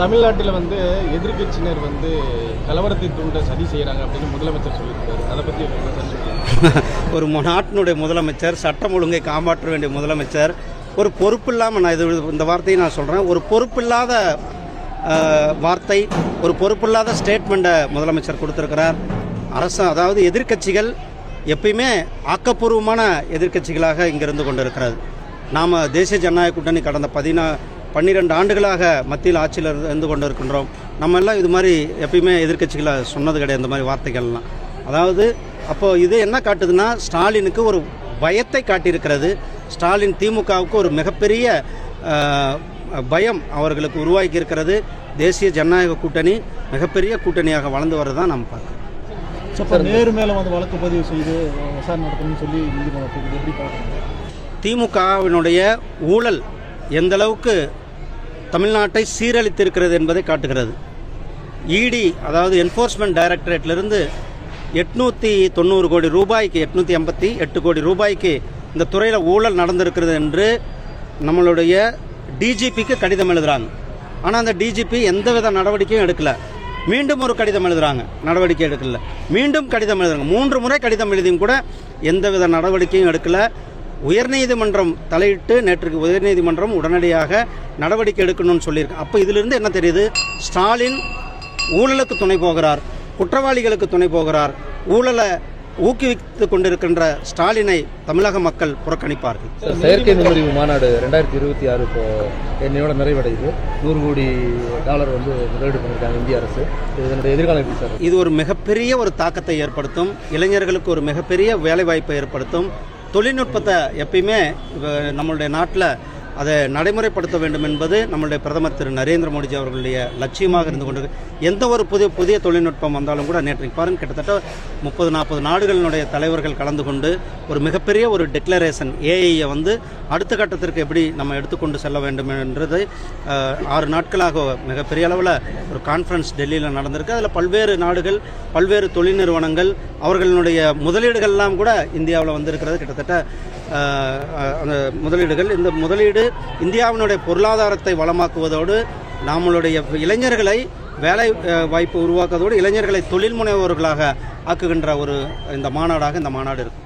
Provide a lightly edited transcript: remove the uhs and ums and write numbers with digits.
தமிழ்நாட்டில் எதிர்க்கட்சியினர் கலவரத்தை தூண்ட சதி செய்கிறாங்க அப்படின்னு முதலமைச்சர் சொல்லியிருக்காரு. அதை பற்றி ஒரு நாட்டினுடைய முதலமைச்சர், சட்டம் ஒழுங்கை காப்பாற்ற வேண்டிய முதலமைச்சர், ஒரு பொறுப்பு இல்லாமல், நான் இந்த வார்த்தையை நான் சொல்கிறேன், ஒரு பொறுப்பில்லாத வார்த்தை, ஒரு பொறுப்பில்லாத ஸ்டேட்மெண்ட்டை முதலமைச்சர் கொடுத்துருக்கிறார். அரசு, அதாவது எதிர்க்கட்சிகள் எப்பயுமே ஆக்கப்பூர்வமான எதிர்க்கட்சிகளாக இங்கே இருந்து கொண்டு இருக்கிறது. நாம் தேசிய ஜனநாயக கூட்டணி கடந்த 12 ஆண்டுகளாக மத்தியில் ஆட்சியில் இருந்து கொண்டு இருக்கின்றோம். நம்ம எல்லாம் இது மாதிரி எப்பயுமே எதிர்க்கட்சிகளை சொன்னது கிடையாது, இந்த மாதிரி வார்த்தைகள்லாம். அதாவது அப்போது இது என்ன காட்டுதுன்னா, ஸ்டாலினுக்கு ஒரு பயத்தை காட்டியிருக்கிறது. ஸ்டாலின் திமுகவுக்கு ஒரு மிகப்பெரிய பயம் அவர்களுக்கு உருவாக்கி இருக்கிறது. தேசிய ஜனநாயக கூட்டணி மிகப்பெரிய கூட்டணியாக வளர்ந்து வரதான் நம்ம பார்க்கணும். நேரு மேலே வழக்கு பதிவு செய்து விசாரணை நடத்தணும்னு சொல்லி நீதிமன்றத்துக்கு எப்படி பார்க்கணும்? திமுகவினுடைய ஊழல் எந்த அளவுக்கு தமிழ்நாட்டை சீரழித்திருக்கிறது என்பதை காட்டுகிறது. இடி, அதாவது என்ஃபோர்ஸ்மெண்ட் டைரக்டரேட்டிலிருந்து 890 கோடி ரூபாய்க்கு, 888 கோடி ரூபாய்க்கு இந்த துறையில் ஊழல் நடந்திருக்கிறது என்று நம்மளுடைய டிஜிபிக்கு கடிதம் எழுதுகிறாங்க. ஆனால் அந்த டிஜிபி எந்தவித நடவடிக்கையும் எடுக்கலை. மீண்டும் ஒரு கடிதம் எழுதுகிறாங்க, நடவடிக்கை எடுக்கல. மீண்டும் கடிதம் எழுதுறாங்க. 3 முறை கடிதம் எழுதியும் கூட எந்தவித நடவடிக்கையும் எடுக்கலை. உயர்நீதிமன்றம் தலையிட்டு நேற்றுக்கு உயர்நீதிமன்றம் உடனடியாக நடவடிக்கை எடுக்கணும்னு சொல்லியிருக்கு. அப்போ இதிலிருந்து என்ன தெரியுது? ஸ்டாலின் ஊழலுக்கு துணை போகிறார், குற்றவாளிகளுக்கு துணை போகிறார். ஊழலை ஊக்குவித்து கொண்டிருக்கின்ற ஸ்டாலினை தமிழக மக்கள் புறக்கணிப்பார்கள். செயற்கை நுண்ணறிவு மாநாடு 2026 இப்போ என்னையோட நிறைவடையுது. $100 கோடி முதலீடு பண்ணியிருக்காங்க இந்திய அரசு. இதனுடைய எதிர்காலம் எப்படி சார்? இது ஒரு மிகப்பெரிய ஒரு தாக்கத்தை ஏற்படுத்தும். இளைஞர்களுக்கு ஒரு மிகப்பெரிய வேலைவாய்ப்பை ஏற்படுத்தும். தொழில்நுட்பத்தை எப்பயுமே நம்மளுடைய நாட்டில் அதை நடைமுறைப்படுத்த வேண்டும் என்பது நம்மளுடைய பிரதமர் திரு நரேந்திர மோடிஜி அவர்களுடைய லட்சியமாக இருந்து கொண்டு எந்த ஒரு புதிய தொழில்நுட்பம் வந்தாலும் கூட, நேற்றைக்கு பாருங்கள், கிட்டத்தட்ட 30-40 நாடுகளினுடைய தலைவர்கள் கலந்து கொண்டு ஒரு மிகப்பெரிய ஒரு டிக்ளரேஷன், ஏஐயை அடுத்த கட்டத்திற்கு எப்படி நம்ம எடுத்துக்கொண்டு செல்ல வேண்டும் என்றது 6 நாட்களாக மிகப்பெரிய அளவில் ஒரு கான்ஃபரன்ஸ் டெல்லியில் நடந்திருக்கு. அதில் பல்வேறு நாடுகள், பல்வேறு தொழில் நிறுவனங்கள், அவர்களுடைய முதலீடுகள்லாம் கூட இந்தியாவில் வந்திருக்கிறது. கிட்டத்தட்ட அந்த முதலீடுகள், இந்த முதலீடு இந்தியாவினுடைய பொருளாதாரத்தை வளமாக்குவதோடு நம்மளுடைய இளைஞர்களை வேலை வாய்ப்பு உருவாக்குவதோடு இளைஞர்களை தொழில் முனைவோர்களாக ஆக்குகின்ற இந்த மாநாடாக இந்த மாநாடு இருக்கும்.